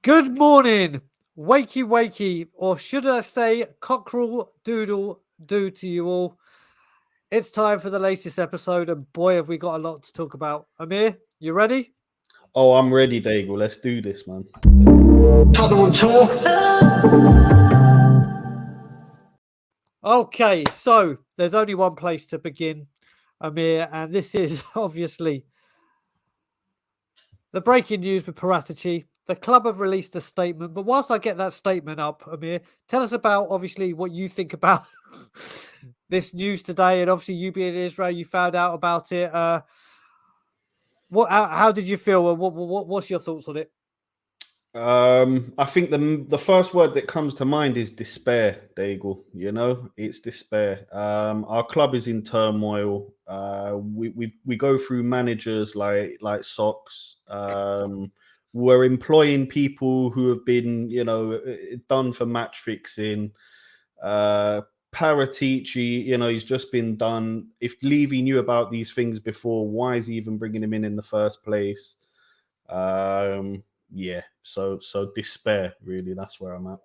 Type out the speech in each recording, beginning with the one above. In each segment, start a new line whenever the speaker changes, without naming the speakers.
Good morning, wakey, or should I say Cockerel Doodle Doo to you all. It's time for the latest episode, and boy, have we got a lot to talk about. Amir, you ready?
Oh, I'm ready, Daigle. Let's do this, man.
Tottenham Hotspur.
Okay, so there's only one place to begin, Amir, and this is obviously the breaking news with Paratici. The club have released a statement, but whilst I get that statement up, Amir, tell us about obviously what you think about this news today, and obviously you being in Israel, you found out about it. How did you feel, and what's your thoughts on it?
I think the first word that comes to mind is despair, Daigle. You know, it's despair. Our club is in turmoil. We go through managers like Socks. We're employing people who have been, done for match fixing. Paratici, he's just been done. If Levy knew about these things before, why is he even bringing him in the first place? Yeah, so despair, really. That's where I'm at.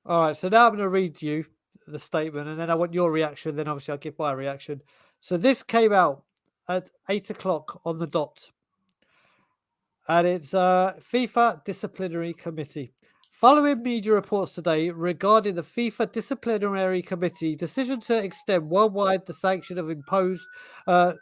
All right, so now I'm going to read you the statement, and then I want your reaction. Then obviously I'll give my reaction. So this came out at 8 o'clock on the dot, and it's FIFA Disciplinary Committee. Following media reports today regarding the FIFA Disciplinary Committee decision to extend worldwide the sanction imposed by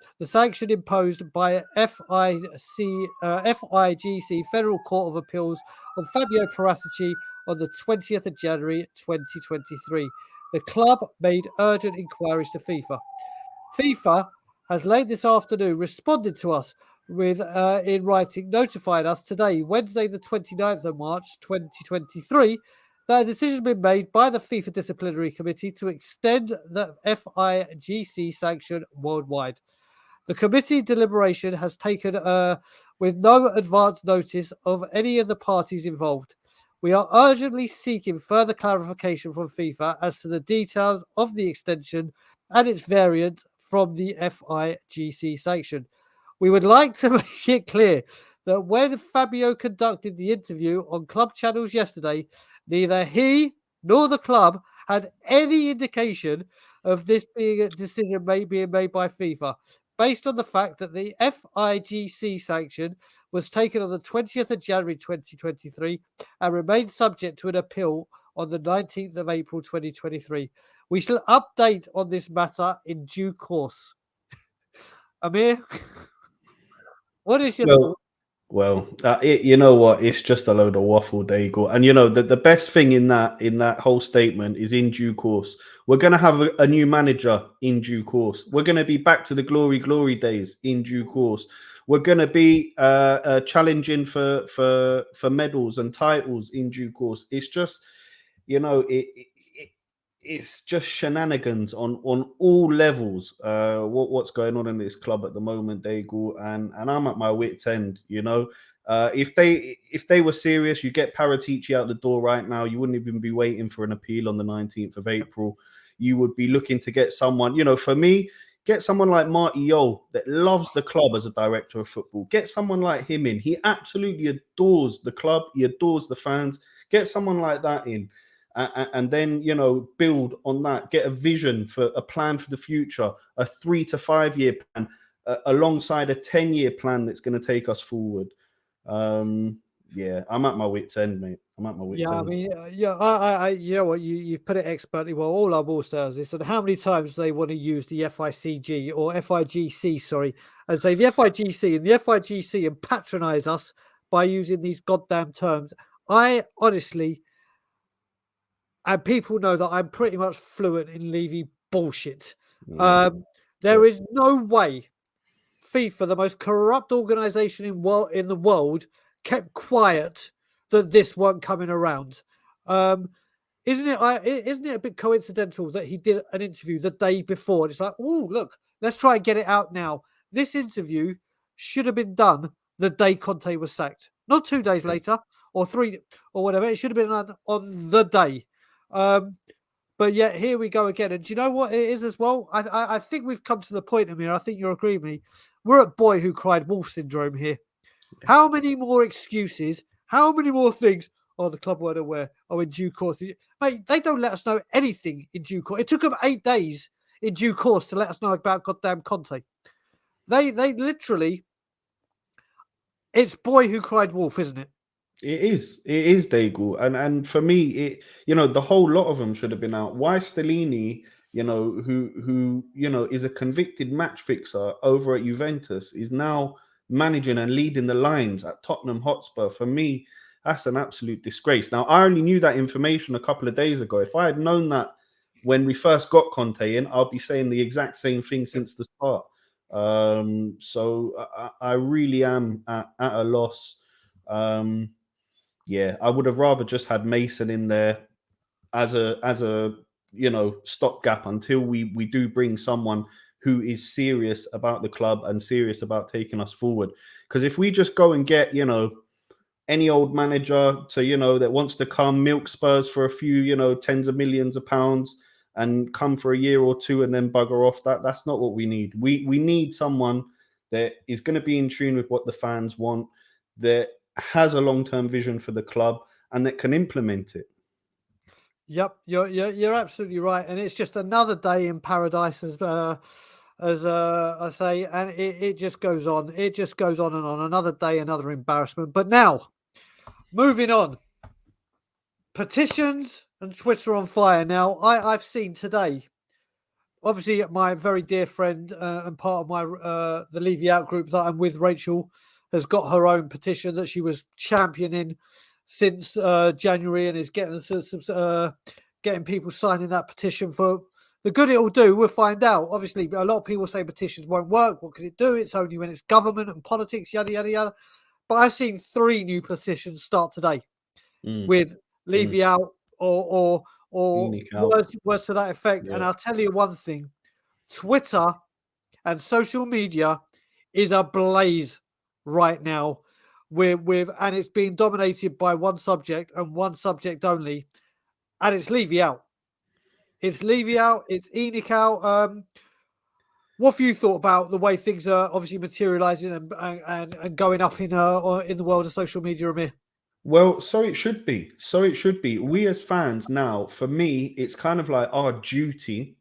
FIGC Federal Court of Appeals on Fabio Paratici on the 20th of January 2023. The club made urgent inquiries to FIFA. FIFA has late this afternoon responded to us with in writing, notified us today, Wednesday the 29th of March 2023, that a decision has been made by the FIFA Disciplinary Committee to extend the FIGC sanction worldwide. The committee deliberation has taken with no advance notice of any of the parties involved. We are urgently seeking further clarification from FIFA as to the details of the extension and its variant from the FIGC sanction. We would like to make it clear that when Fabio conducted the interview on club channels yesterday, neither he nor the club had any indication of this being a decision being made by FIFA, based on the fact that the FIGC sanction was taken on the 20th of January 2023 and remained subject to an appeal on the 19th of April 2023. We shall update on this matter in due course. Amir, what is your thought?
You know what? It's just a load of waffle, Daigle. And the best thing in that whole statement is in due course. We're gonna have a new manager in due course. We're gonna be back to the glory days in due course. We're gonna be challenging for medals and titles in due course. It's just, it's just shenanigans on all levels. What's going on in this club at the moment, Daigle, and I'm at my wit's end. If they were serious, you get Paratici out the door right now. You wouldn't even be waiting for an appeal on the 19th of April. You would be looking to get someone. For me, get someone like Marty Yole that loves the club as a director of football. Get someone like him in. He absolutely adores the club. He adores the fans. Get someone like that in. And then build on that, get a vision for a plan for the future, a 3 to 5 year plan alongside a 10-year plan that's going to take us forward. Yeah, I'm at my wit's end, mate. I'm at my wit's end.
I mean, I you know what, you put it expertly well. All I will say is this, and how many times they want to use the FICG or FIGC, sorry, and say the FIGC and the FIGC and patronize us by using these goddamn terms. I honestly, and people know that I'm pretty much fluent in Levy bullshit. There is no way FIFA, the most corrupt organization in the world, kept quiet that this weren't coming around. Isn't it a bit coincidental that he did an interview the day before? And it's like, oh, look, let's try and get it out now. This interview should have been done the day Conte was sacked, not 2 days later or 3 or whatever. It should have been done on the day. But yet here we go again. And do you know what it is as well? I think we've come to the point, Amir, I think you'll agree with me. We're at boy who cried wolf syndrome here. How many more excuses? How many more things? or the club weren't aware. Oh, in due course. Mate, they don't let us know anything in due course. It took them 8 days in due course to let us know about goddamn Conte. They literally, it's boy who cried wolf, isn't it?
It is Daegu, and for me, the whole lot of them should have been out. Why Stellini, who is a convicted match fixer over at Juventus, is now managing and leading the lines at Tottenham Hotspur? For me, that's an absolute disgrace. Now, I only knew that information a couple of days ago. If I had known that when we first got Conte in, I'll be saying the exact same thing since the start. So I really am at a loss. Yeah, I would have rather just had Mason in there as a stopgap until we do bring someone who is serious about the club and serious about taking us forward. Because if we just go and get any old manager to that wants to come milk Spurs for a few tens of millions of pounds and come for a year or two and then bugger off, that's not what we need. We need someone that is going to be in tune with what the fans want, that has a long-term vision for the club, and that can implement it.
Yep, you're absolutely right, and it's just another day in paradise, as I say, and it just goes on. It just goes on and on. Another day, another embarrassment. But now, moving on. Petitions and Twitter on fire. Now, I've seen today, obviously, my very dear friend and part of my the Levy Out group that I'm with, Rachel, has got her own petition that she was championing since January, and is getting getting people signing that petition for the good it will do. We'll find out. Obviously, a lot of people say petitions won't work. What can it do? It's only when it's government and politics, yada yada yada. But I've seen 3 new petitions start today with Levy Out or words to that effect.
Yeah.
And I'll tell you one thing: Twitter and social media is ablaze right now and it's being dominated by one subject and one subject only, and it's Levy Out. It's Levy Out. It's ENIC out. What have you thought about the way things are obviously materializing and going up in the world of social media, Amir?
Well, so it should be. So it should be. We as fans now, for me, it's kind of like our duty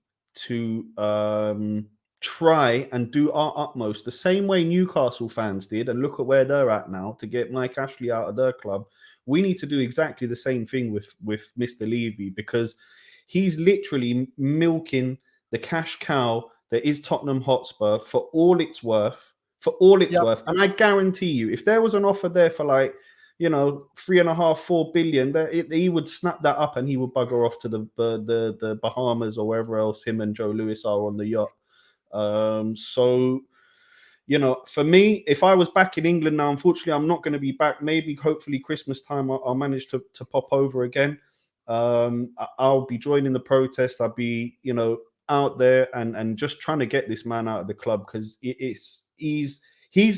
to try and do our utmost, the same way Newcastle fans did, and look at where they're at now, to get Mike Ashley out of their club. We need to do exactly the same thing with Mr. Levy, because he's literally milking the cash cow that is Tottenham Hotspur for all it's worth. For all it's worth. And I guarantee you, if there was an offer there for 3.5, 4 billion, that he would snap that up and he would bugger off to the Bahamas or wherever else him and Joe Lewis are on the yacht. So for me, if I was back in England now, unfortunately, I'm not going to be back. Maybe, hopefully, Christmas time, I'll manage to pop over again. I'll be joining the protest. I'll be, out there and just trying to get this man out of the club, because he's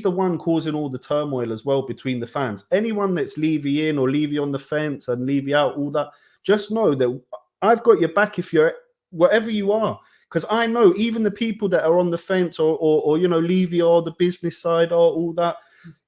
the one causing all the turmoil as well between the fans. Anyone that's Levy in or Levy on the fence and Levy out, all that, just know that I've got your back if you're whatever you are. Because I know even the people that are on the fence or Levy or the business side or all that,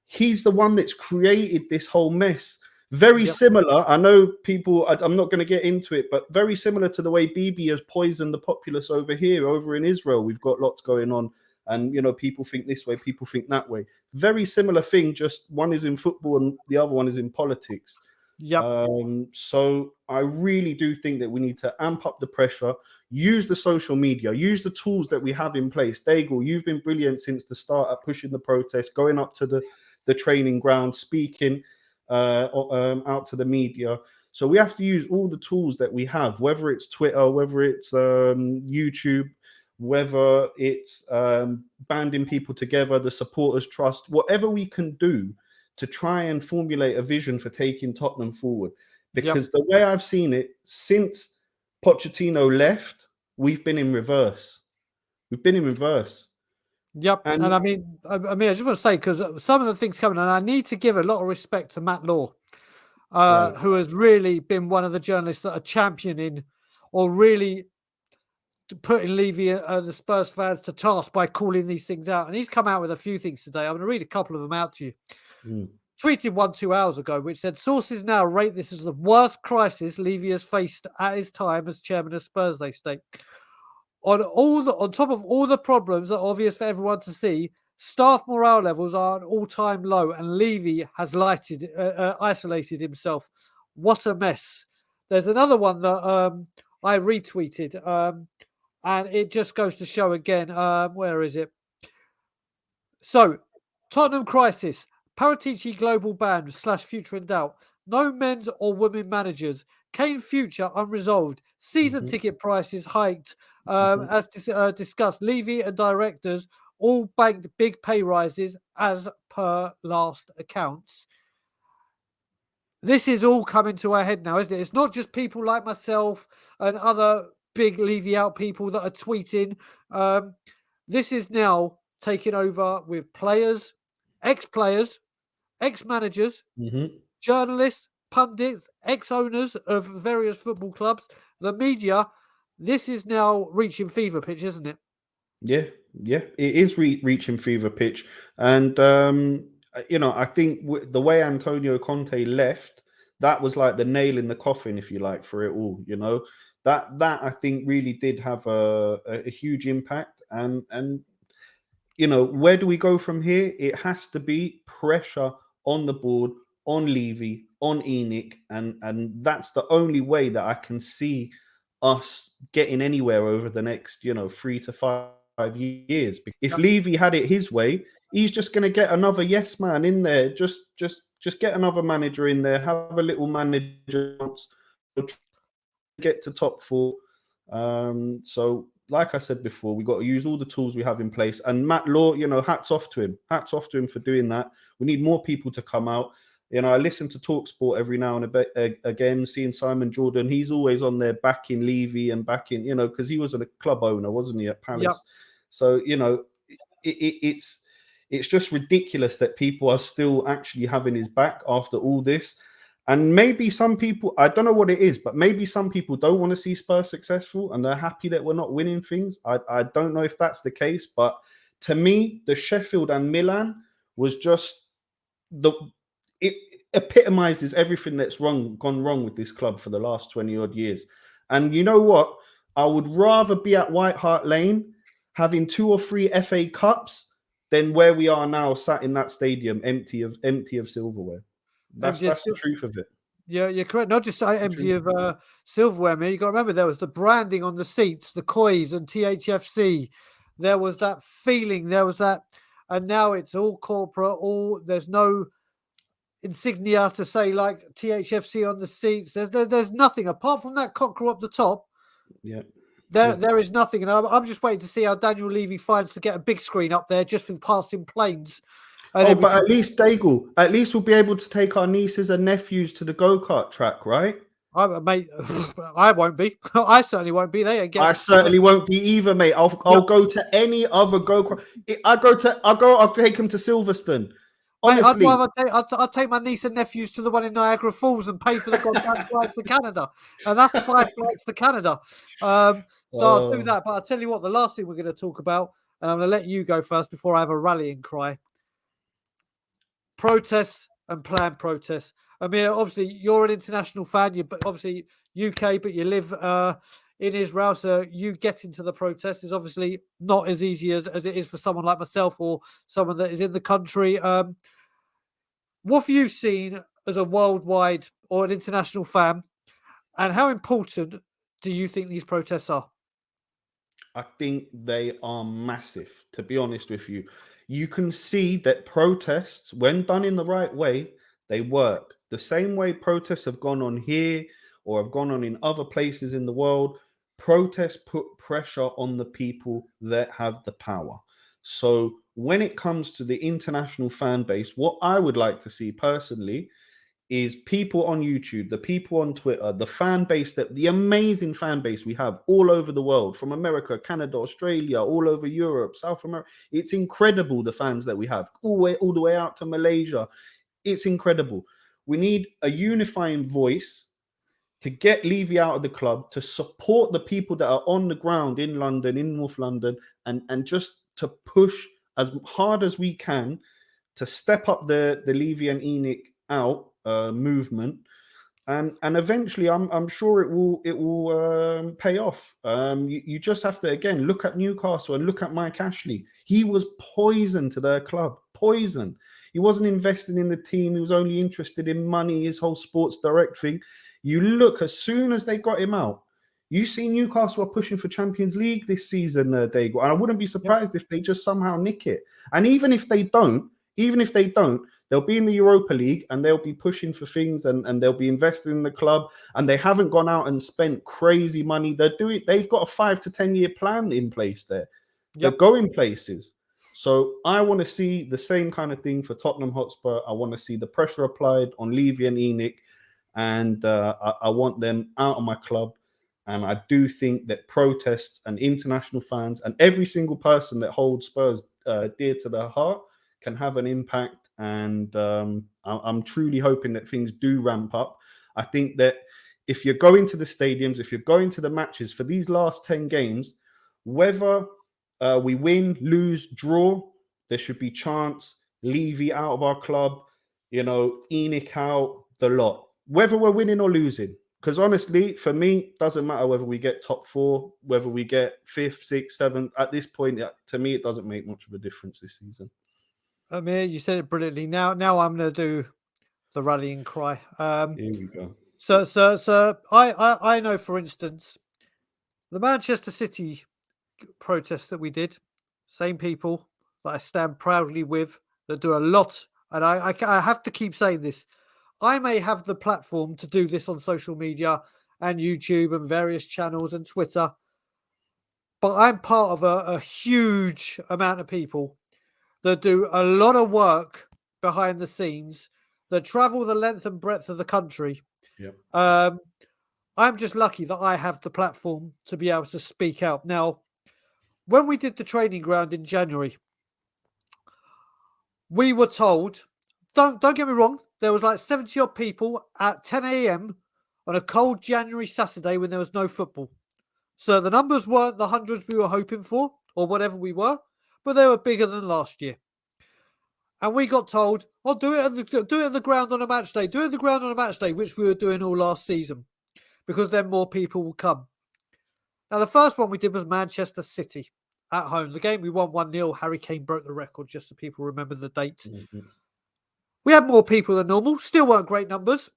he's the one that's created this whole mess. Very similar. I know people, I'm not going to get into it, but very similar to the way Bibi has poisoned the populace over here, over in Israel. We've got lots going on. And, people think this way, people think that way. Very similar thing, just one is in football and the other one is in politics. So I really do think that we need to amp up the pressure, use the social media, use the tools that we have in place. Daegu, you've been brilliant since the start at pushing the protest, going up to the training ground, speaking out to the media. So we have to use all the tools that we have, whether it's Twitter, whether it's YouTube, whether it's banding people together, the supporters trust, whatever we can do to try and formulate a vision for taking Tottenham forward. Because the way I've seen it, since Pochettino left, we've been in reverse. We've been in reverse.
And I mean, I just want to say, because some of the things coming, and I need to give a lot of respect to Matt Law, who has really been one of the journalists that are championing or really putting Levy and the Spurs fans to task by calling these things out. And he's come out with a few things today. I'm going to read a couple of them out to you. tweeted 1-2 hours ago, which said sources now rate this as the worst crisis Levy has faced at his time as chairman of Spurs. They state on top of all the problems that are obvious for everyone to see, staff morale levels are at all-time low, and Levy has isolated himself. What a mess! There's another one that I retweeted, and it just goes to show again. Where is it? So, Tottenham crisis. Paratici global ban / future in doubt. No men's or women managers. Kane future unresolved. Season ticket prices hiked. As discussed, Levy and directors all banked big pay rises as per last accounts. This is all coming to our head now, isn't it? It's not just people like myself and other big Levy out people that are tweeting. This is now taking over with players, ex-players, ex-managers, journalists, pundits, ex-owners of various football clubs, the media. This is now reaching fever pitch, isn't it?
Yeah, it is reaching fever pitch, and I think the way Antonio Conte left, that was like the nail in the coffin, if you like, for it all. That I think really did have a huge impact, and where do we go from here? It has to be pressure on the board, on Levy, on Enoch, and that's the only way that I can see us getting anywhere over the next 3 to 5 years. If Levy had it his way, he's just going to get another yes man in there. Just get another manager in there. Have a little manager, get to top 4. So, like I said before, we got to use all the tools we have in place. And Matt Law, hats off to him. Hats off to him for doing that. We need more people to come out. I listen to TalkSport every now and again, seeing Simon Jordan. He's always on there backing Levy and backing, because he was a club owner, wasn't he, at Palace? Yep. So, it's just ridiculous that people are still actually having his back after all this. And maybe some people, I don't know what it is, but maybe some people don't want to see Spurs successful and they're happy that we're not winning things. I don't know if that's the case, but to me, the Sheffield and Milan was just it epitomizes everything that's gone wrong with this club for the last 20 odd years. And you know what? I would rather be at White Hart Lane having 2 or 3 FA Cups than where we are now, sat in that stadium empty of silverware. That's the truth of it.
Yeah, you're correct. Not just empty of silverware, man. You got to remember there was the branding on the seats, the COIs and THFC. There was that feeling. There was that, and now it's all corporate. There's no insignia to say like THFC on the seats. There's nothing apart from that cockerel up the top.
Yeah.
There is nothing, and I'm just waiting to see how Daniel Levy finds to get a big screen up there just for passing planes.
But at least Daigle, at least we'll be able to take our nieces and nephews to the go-kart track, right?
Mate, I won't be. I certainly won't be.
I certainly won't be either, mate. I'll go to any other go-kart. I'll take them to Silverstone. Honestly,
mate, I'll take my niece and nephews to the one in Niagara Falls and pay for the goddamn flights to Canada, and that's 5 flights to Canada. So I'll do that. But I'll tell you what, the last thing we're going to talk about, and I'm going to let you go first before I have a rallying cry. Protests and planned protests. Amir, obviously, you're an international fan. You're obviously UK, but you live in Israel, so you get into the protests is obviously not as easy as it is for someone like myself or someone that is in the country. What have you seen as a worldwide or an international fan, and how important do you think these protests are?
I think they are massive, to be honest with you. You can see that protests, when done in the right way, they work. The same way protests have gone on here or have gone on in other places in the world, protests put pressure on the people that have the power. So when it comes to the international fan base, what I would like to see personally is people on YouTube, the people on Twitter, the fan base, the amazing fan base we have all over the world, from America, Canada, Australia, all over Europe, South America. It's incredible, the fans that we have, all the way out to Malaysia. It's incredible. We need a unifying voice to get Levy out of the club, to support the people that are on the ground in London, in North London, and just to push as hard as we can to step up the Levy and Enoch out movement, and eventually I'm sure it will pay off. You just have to again look at Newcastle and look at Mike Ashley. He was poison to their club, poison. He wasn't investing in the team. He was only interested in money. His whole Sports Direct thing. You look, as soon as they got him out, you see Newcastle are pushing for Champions League this season, Dago, and I wouldn't be surprised if they just somehow nick it. And even if they don't, they'll be in the Europa League and they'll be pushing for things and they'll be investing in the club, and they haven't gone out and spent crazy money. They've got a 5 to 10 year plan in place there. They're going places. So I want to see the same kind of thing for Tottenham Hotspur. I want to see the pressure applied on Levy and Enoch, and I want them out of my club. And I do think that protests and international fans and every single person that holds Spurs dear to their heart can have an impact. And I'm truly hoping that things do ramp up. I think that if you're going to the stadiums, if you're going to the matches for these last 10 games, whether we win, lose, draw, there should be chants. Levy out of our club, Enoch out, the lot. Whether we're winning or losing. Because honestly, for me, it doesn't matter whether we get top 4, whether we get 5th, 6th, 7th. At this point, to me, it doesn't make much of a difference this season.
Amir, you said it brilliantly. Now I'm going to do the rallying cry.
Here we go.
So I know, for instance, the Manchester City protest that we did, same people that I stand proudly with, that do a lot. And I have to keep saying this. I may have the platform to do this on social media and YouTube and various channels and Twitter, but I'm part of a huge amount of people that do a lot of work behind the scenes, that travel the length and breadth of the country.
Yep.
I'm just lucky that I have the platform to be able to speak out. Now, when we did the training ground in January, we were told, don't get me wrong, there was like 70 odd people at 10 a.m. on a cold January Saturday when there was no football. So the numbers weren't the hundreds we were hoping for or whatever we were, but they were bigger than last year. And we got told, do it on the ground on a match day. Do it on the ground on a match day, which we were doing all last season, because then more people will come. Now, the first one we did was Manchester City at home. The game we won 1-0. Harry Kane broke the record, just so people remember the date. Mm-hmm. We had more people than normal. Still weren't great numbers.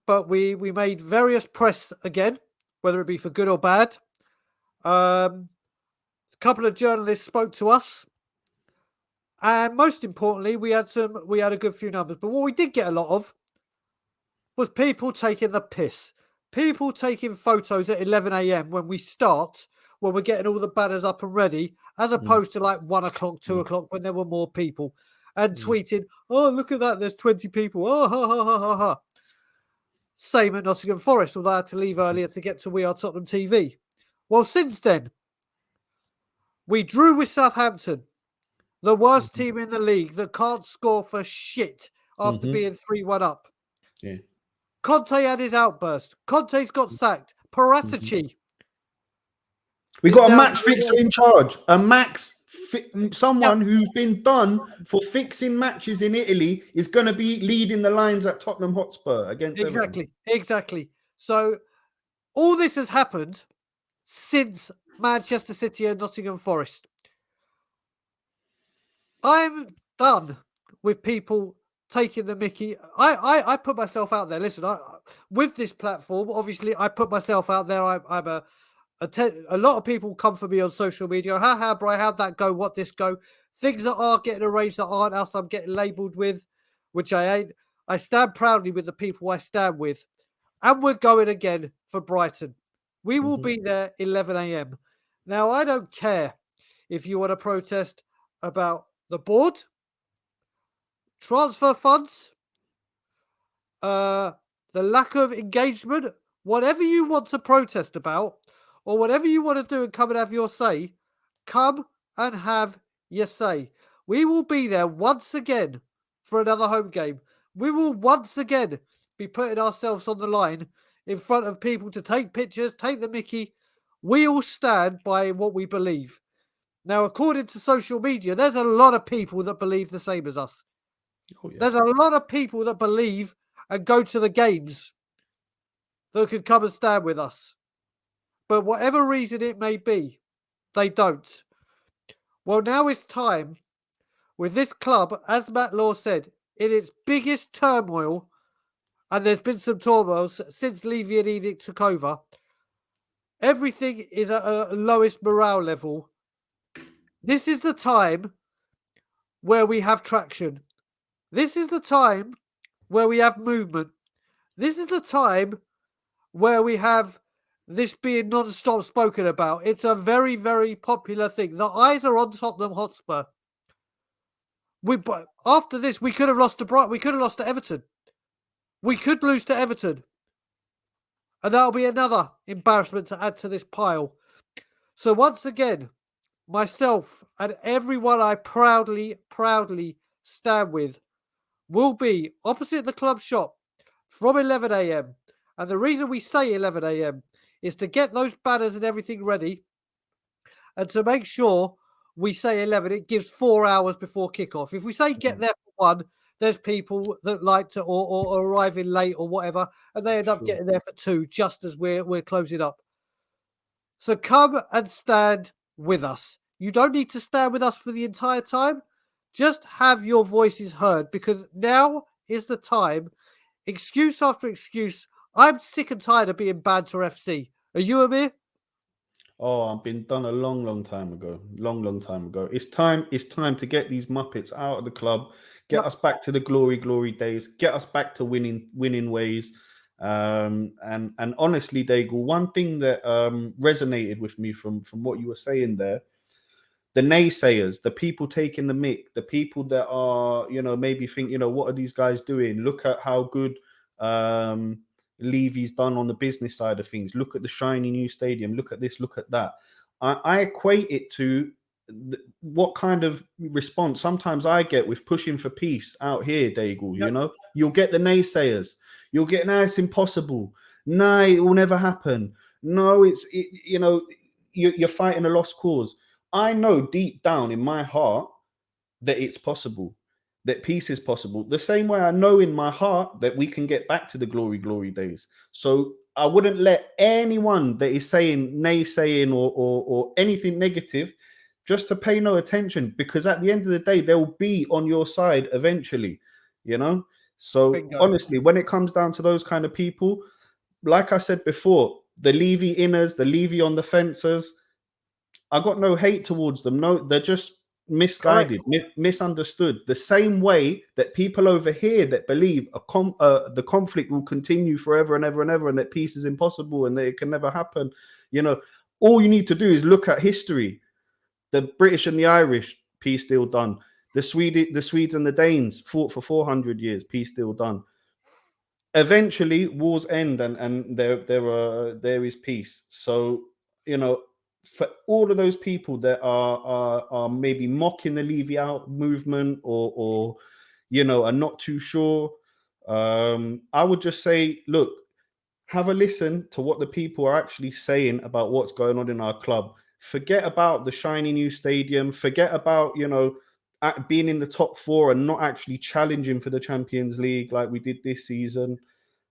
But we made various press again, whether it be for good or bad. A couple of journalists spoke to us. And most importantly, we had a good few numbers. But what we did get a lot of was people taking the piss. People taking photos at 11 a.m. when we're getting all the banners up and ready, as opposed to like 1 o'clock, 2 o'clock when there were more people, and tweeting, oh, look at that, there's 20 people. Oh, ha, ha, ha, ha, ha. Same at Nottingham Forest, although I had to leave earlier to get to We Are Tottenham TV. Well, since then, we drew with Southampton, the worst team in the league that can't score for shit after being 3-1 up.
Yeah.
Conte had his outburst. Conte's got sacked. Paratici.
We got a match fixer in charge. Someone who's been done for fixing matches in Italy is going to be leading the lines at Tottenham Hotspur against everyone.
Exactly. So all this has happened since Manchester City and Nottingham Forest. I'm done with people taking the mickey. I put myself out there. Listen, with this platform, obviously, I put myself out there. I'm a lot of people come for me on social media. Ha, Bri, how'd that go? What this go? Things that are getting arranged that aren't us, I'm getting labelled with, which I ain't. I stand proudly with the people I stand with. And we're going again for Brighton. We will be there 11 a.m. Now, I don't care if you want to protest about the board, transfer funds, the lack of engagement, whatever you want to protest about, or whatever you want to do and come and have your say, come and have your say. We will be there once again for another home game. We will once again be putting ourselves on the line in front of people to take pictures, take the mickey. We all stand by what we believe. Now, according to social media, there's a lot of people that believe the same as us.
Oh, yeah.
There's a lot of people that believe and go to the games that could come and stand with us. But whatever reason it may be, they don't. Well, now it's time with this club, as Matt Law said, in its biggest turmoil, and there's been some turmoil since Levy and Edict took over. Everything is at a lowest morale level. This is the time where we have traction. This is the time where we have movement. This is the time where we have this being non-stop spoken about. It's a very, very popular thing. The eyes are on Tottenham Hotspur. After this, we could have lost to Brighton. We could have lost to Everton. We could lose to Everton. And that'll be another embarrassment to add to this pile. So once again, myself and everyone I proudly stand with will be opposite the club shop from 11 a.m. And the reason we say 11 a.m. is to get those banners and everything ready and to make sure we say 11. It gives 4 hours before kickoff. If we say get there for 1, there's people that like to or arrive in late or whatever, and they end up getting there for 2 just as we're closing up. So come and stand with us. You don't need to stand with us for the entire time. Just have your voices heard, because now is the time. Excuse after excuse. I'm sick and tired of being banned for FC. Are you, Amir?
Oh, I've been done a long time ago. Long time ago. It's time to get these Muppets out of the club, get us back to the glory days, get us back to winning ways. And honestly, Daigle, one thing that resonated with me from what you were saying there, the naysayers, the people taking the mick, the people that are, maybe think, what are these guys doing? Look at how good Levy's done on the business side of things. Look at the shiny new stadium. Look at this, look at that. I equate it to what kind of response sometimes I get with pushing for peace out here, Daigle.
Yep.
You'll get the naysayers. You'll get, no, it's impossible. No, it will never happen. No, you're fighting a lost cause. I know deep down in my heart that it's possible, that peace is possible. The same way I know in my heart that we can get back to the glory days. So I wouldn't let anyone that is saying naysaying or anything negative just to pay no attention, because at the end of the day, they'll be on your side eventually, So
Bingo.
Honestly, when it comes down to those kind of people, like I said before, the Levy inners, the Levy on the fences, I got no hate towards them. No, they're just misguided, misunderstood. The same way that people over here that believe the conflict will continue forever and ever and ever, and that peace is impossible and that it can never happen. All you need to do is look at history. The British and the Irish, peace deal done. The Swedes and the Danes fought for 400 years, peace deal done. Eventually, wars end, and there is peace. So for all of those people that are maybe mocking the Levy out movement or are not too sure, I would just say, look, have a listen to what the people are actually saying about what's going on in our club. Forget about the shiny new stadium. Forget about being in the top 4 and not actually challenging for the Champions League like we did this season.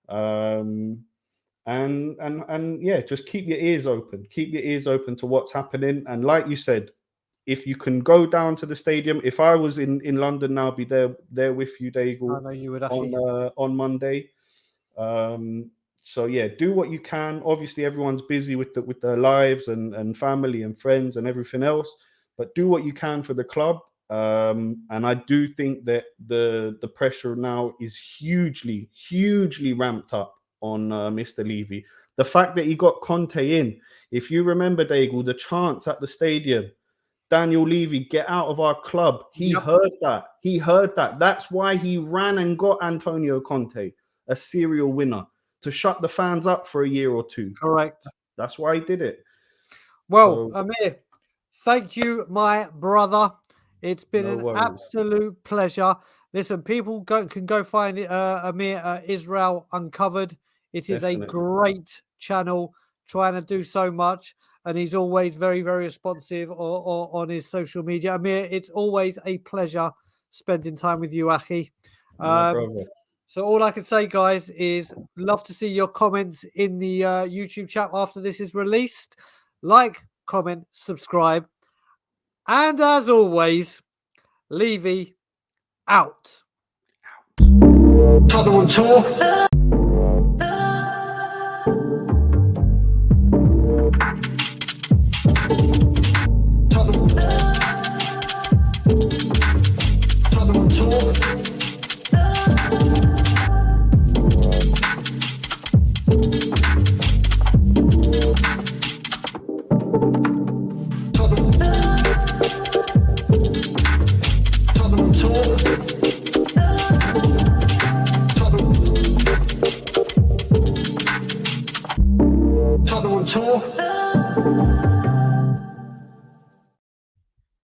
And yeah, just keep your ears open. Keep your ears open to what's happening. And like you said, if you can go down to the stadium, if I was in London now, I'd be there with you, Daigle,
I know you would,
on Monday. So yeah, do what you can. Obviously, everyone's busy with their lives and family and friends and everything else, but do what you can for the club. And I do think that the pressure now is hugely ramped up on Mr. Levy. The fact that he got Conte in, if you remember, Daigle, the chants at the stadium, Daniel Levy, get out of our club. He heard that. He heard that. That's why he ran and got Antonio Conte, a serial winner, to shut the fans up for a year or 2.
Correct.
That's why he did it.
Well, Amir, thank you, my brother. It's been an absolute pleasure. Listen, people can go find it, Amir Israel Uncovered. It is a great channel, trying to do so much. and he's always very, very responsive on his social media. Amir, it's always a pleasure spending time with you, Aki.
No problem.
So all I can say, guys, is love to see your comments in the YouTube chat after this is released. Like, comment, subscribe. And as always, Levy out.
Tottenham on tour.